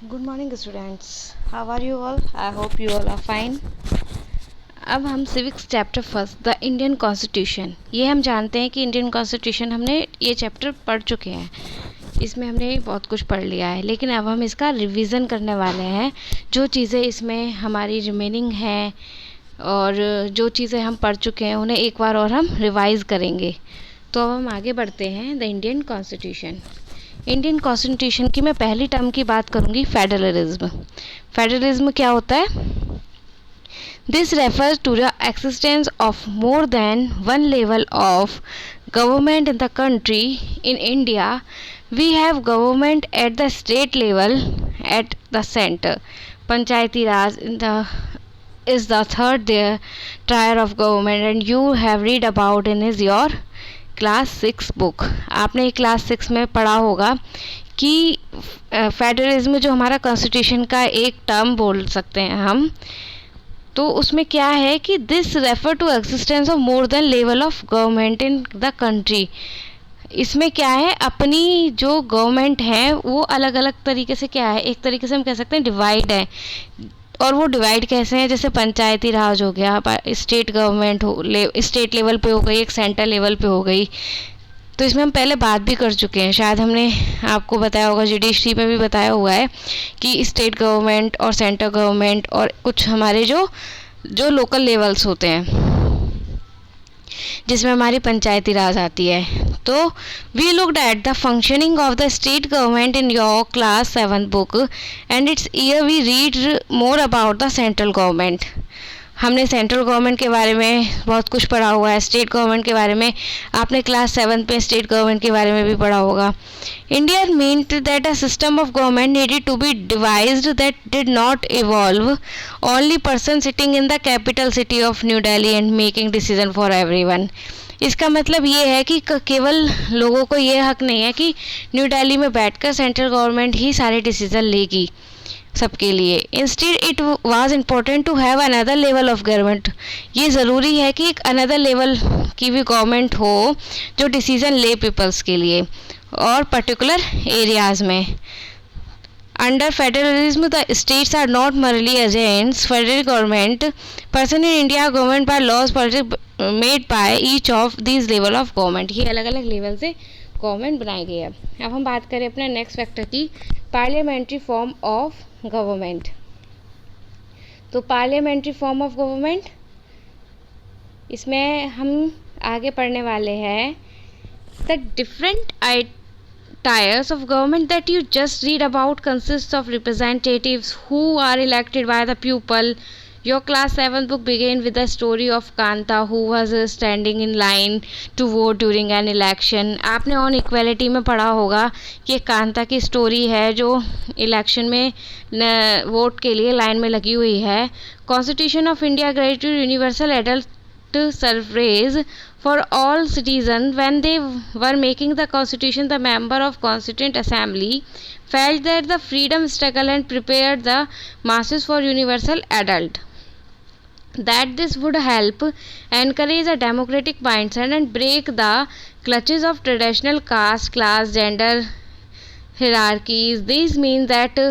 Good morning students, how are you all? I hope you all are fine. अब हम civics chapter first the Indian constitution, ये हम जानते हैं कि इंडियन कॉन्स्टिट्यूशन हमने ये चैप्टर पढ़ चुके हैं, इसमें हमने बहुत कुछ पढ़ लिया है, लेकिन अब हम इसका रिवीजन करने वाले हैं। जो चीज़ें इसमें हमारी रिमेनिंग हैं और जो चीज़ें हम पढ़ चुके हैं उन्हें एक बार और हम रिवाइज़ करेंगे। तो अब हम आगे बढ़ते हैं। The Indian constitution, Indian constitution की मैं पहली टर्म की बात करूंगी, फेडरलिज्म। फेडरलिज्म क्या होता है? This refers to the existence of more than one level of government in the country. In India we have government at the state level, at the centre. Panchayati raj in the is the third there tier of government and you have read about in is your class 6 book. आपने class 6 में पढ़ा होगा कि federalism जो हमारा constitution का एक term बोल सकते हैं हम, तो उसमें क्या है कि this refer to existence of more than level of government in the country. इसमें क्या है, अपनी जो गवर्नमेंट है वो अलग अलग तरीके से क्या है, एक तरीके से हम कह सकते हैं डिवाइड है। और वो डिवाइड कैसे हैं? जैसे पंचायती राज हो गया, स्टेट गवर्नमेंट स्टेट लेवल पे हो गई, एक सेंटर लेवल पे हो गई। तो इसमें हम पहले बात भी कर चुके हैं, शायद हमने आपको बताया होगा, जुडिशरी में भी बताया हुआ है कि स्टेट गवर्नमेंट और सेंटर गवर्नमेंट और कुछ हमारे जो लोकल लेवल्स होते हैं जिसमें हमारी पंचायती राज आती है। तो we looked at the functioning of the state government in your class 7 book and its year we read more about the central government. हमने सेंट्रल गवर्नमेंट के बारे में बहुत कुछ पढ़ा हुआ है, स्टेट गवर्नमेंट के बारे में आपने क्लास 7 पे स्टेट गवर्नमेंट के बारे में भी पढ़ा होगा। India meant that a system of government needed to be devised that did not involve only person sitting in the capital city of New Delhi and making decision for everyone। इसका मतलब ये है कि केवल लोगों को ये हक नहीं है कि न्यू दिल्ली में बैठकर सेंट्रल गवर्नमेंट ही सारे डिसीजन लेगी सबके लिए। Instead it was important to have another level of government. ये ज़रूरी है कि एक अनदर लेवल की भी गवर्नमेंट हो जो डिसीजन ले पीपल्स के लिए और पर्टिकुलर एरियाज़ में। Under federalism the states are not merely agents. Federal government person in India government by laws made by each of these level of government. ये अलग अलग लेवल से गवर्नमेंट बनाई गई है। अब हम बात करें अपने नेक्स्ट फैक्टर की, पार्लियामेंट्री फॉर्म ऑफ गवर्नमेंट। तो पार्लियामेंट्री फॉर्म ऑफ गवर्नमेंट, इसमें हम आगे पढ़ने वाले हैं the different tiers of government that you just read about consists of representatives who are elected by the people. Your class 7 book began with the story of Kanta who was standing in line to vote during an election. आपने on equality में पढ़ा होगा कि कांता की story है जो election में vote के लिए लाइन में लगी हुई है। Constitution of India graduate universal adult suffrage for all citizens. When they were making the constitution, the member of constituent assembly felt that the freedom struggle and prepared the masses for universal adult, that this would help encourage a democratic mindset and break the clutches of traditional caste, class, gender hierarchies. These mean that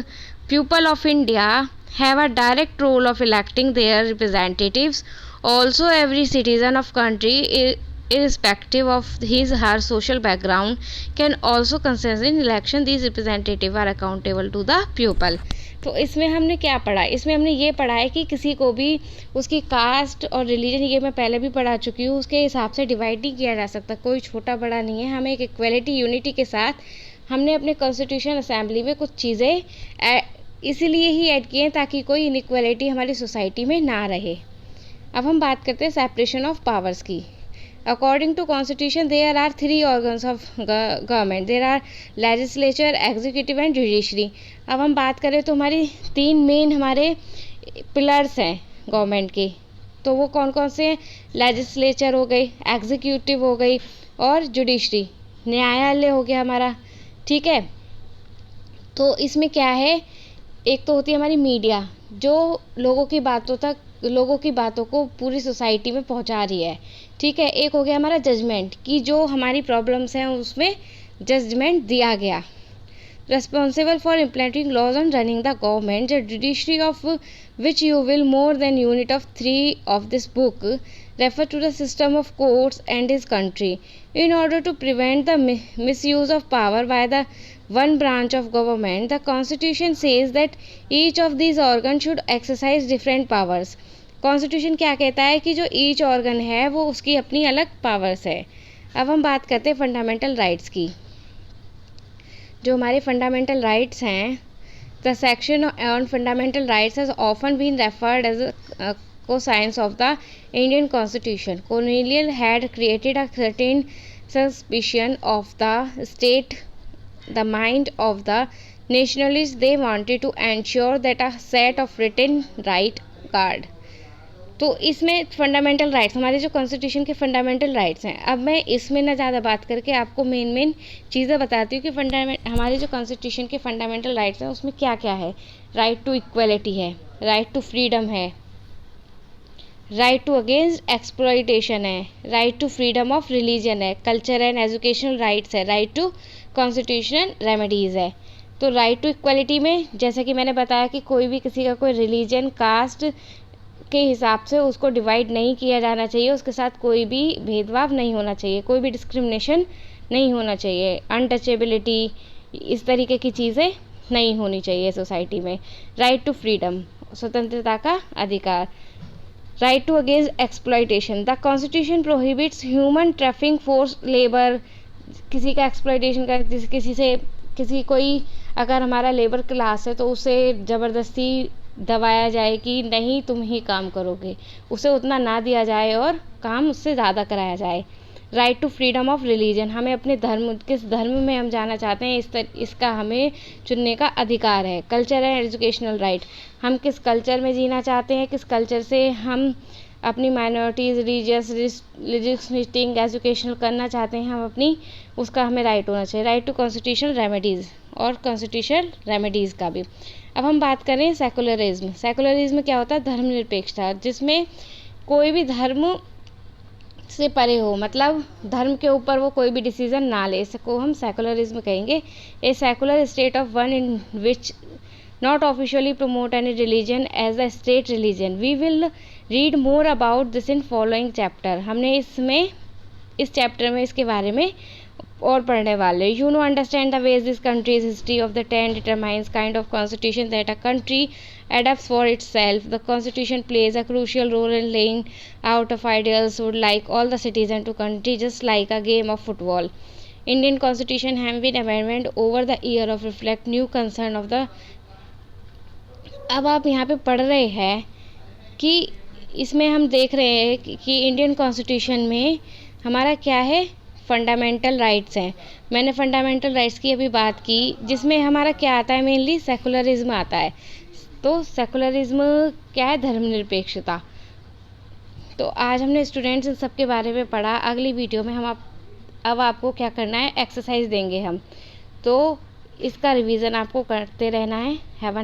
people of India have a direct role of electing their representatives. Also, every citizen of country, irrespective of his or her social background, can also consent in election. These representatives are accountable to the people. तो इसमें हमने क्या पढ़ा? इसमें हमने ये पढ़ा है कि किसी को भी उसकी कास्ट और रिलीजन, ये मैं पहले भी पढ़ा चुकी हूँ, उसके हिसाब से डिवाइड नहीं किया जा सकता। कोई छोटा बड़ा नहीं है, हमें एक इक्वलिटी यूनिटी के साथ हमने अपने कॉन्स्टिट्यूशन असेंबली में कुछ चीज़ें इसीलिए ही ऐड की हैं ताकि कोई इनइक्वलिटी हमारी सोसाइटी में ना रहे। अब हम बात करते हैं सेपरेशन ऑफ पावर्स की। According to constitution there are 3 organs of government, there are legislature, executive and judiciary. अब हम बात करें तो हमारी 3 मेन हमारे पिलर्स हैं गवर्नमेंट के, तो वो कौन कौन से हैं? लेजिस्लेचर हो गई, एग्जीक्यूटिव हो गई और जुडिशरी, न्यायालय हो गया हमारा, ठीक है। तो इसमें क्या है, एक तो होती है हमारी मीडिया जो लोगों की बातों को पूरी सोसाइटी में पहुंचा रही है, ठीक है। एक हो गया हमारा जजमेंट कि जो हमारी प्रॉब्लम्स हैं उसमें जजमेंट दिया गया। responsible for implementing laws and running the government. The judiciary, of which you will more than unit of 3 of this book, refer to the system of courts and his country. In order to prevent the misuse of power by the one branch of government, the constitution says that each of these organs should exercise different powers. Constitution क्या कहता है कि जो each organ है वो उसकी अपनी अलग पावर्स है। अब हम बात करते हैं फंडामेंटल राइट्स की। जो हमारे फंडामेंटल राइट्स हैं, the section on fundamental rights has often been referred as co-signs of the Indian Constitution. Colonial had created a certain suspicion of the state, the mind of the nationalists. They wanted to ensure that a set of written right guard. तो इसमें fundamental rights, हमारे जो constitution के fundamental rights हैं। अब मैं इसमें ना ज़्यादा बात करके आपको मेन चीज़ें बताती हूँ कि हमारे जो कॉन्स्टिट्यूशन के फंडामेंटल राइट्स हैं उसमें क्या क्या है। राइट टू इक्वलिटी है, राइट टू फ्रीडम है, राइट टू अगेंस्ट एक्सप्लॉइटेशन है, right to freedom of religion है, कल्चर एंड एजुकेशनल राइट्स है, राइट टू कॉन्स्टिट्यूशनल रेमेडीज़ है। तो राइट टू इक्वलिटी में जैसे कि मैंने बताया कि कोई भी किसी का कोई रिलीजन, कास्ट के हिसाब से उसको डिवाइड नहीं किया जाना चाहिए, उसके साथ कोई भी भेदभाव नहीं होना चाहिए, कोई भी डिस्क्रिमिनेशन नहीं होना चाहिए, अनटचेबिलिटी, इस तरीके की चीज़ें नहीं होनी चाहिए सोसाइटी में। राइट टू फ्रीडम, स्वतंत्रता का अधिकार। Right to against exploitation, the constitution prohibits human trafficking, force labour, किसी का एक्सप्लॉइटेशन कर, किसी कोई अगर हमारा लेबर क्लास है तो उसे ज़बरदस्ती दबाया जाए कि नहीं तुम ही काम करोगे, उसे उतना ना दिया जाए और काम उससे ज़्यादा कराया जाए। Right to freedom of religion, हमें अपने धर्म, किस धर्म में हम जाना चाहते हैं इसका हमें चुनने का अधिकार है। कल्चर एंड एजुकेशनल राइट, हम किस कल्चर में जीना चाहते हैं, किस कल्चर से हम अपनी माइनॉरिटीज़, रिलीजियस मीटिंग, एजुकेशनल करना चाहते हैं हम अपनी, उसका हमें राइट होना चाहिए। राइट टू कॉन्स्टिट्यूशनल रेमेडीज़ और कॉन्स्टिट्यूशनल रेमेडीज़ का भी। अब हम बात करें सेकुलरिज्म। सेकुलरिज्म क्या होता है? धर्मनिरपेक्षता, जिसमें कोई भी धर्म से परे हो, मतलब धर्म के ऊपर वो कोई भी डिसीजन ना ले, इसको हम सेकुलरिज्म कहेंगे। A secular state of one in which not officially promote any religion as a state religion. We will read more about this in following chapter. हमने इस चैप्टर में इसके बारे में और पढ़ने वाले। You know, understand the ways this country's history of the 10 determines kind of constitution that a country adapts for itself. The constitution plays a crucial role in laying out of ideals would like all the citizens to country, just like a game of football. Indian constitution have been amendment over the year of reflect new concern of the। अब आप यहाँ पे पढ़ रहे हैं कि इसमें हम देख रहे हैं कि इंडियन कॉन्स्टिट्यूशन में हमारा क्या है, फंडामेंटल राइट्स हैं। मैंने फंडामेंटल राइट्स की अभी बात की, जिसमें हमारा क्या आता है, मेनली सेकुलरिज्म आता है। तो सेकुलरिज्म क्या है? धर्मनिरपेक्षता। तो आज हमने स्टूडेंट्स इन सब के बारे में पढ़ा। अगली वीडियो में हम अब आपको क्या करना है, एक्सरसाइज देंगे हम, तो इसका रिवीजन आपको करते रहना है। Have a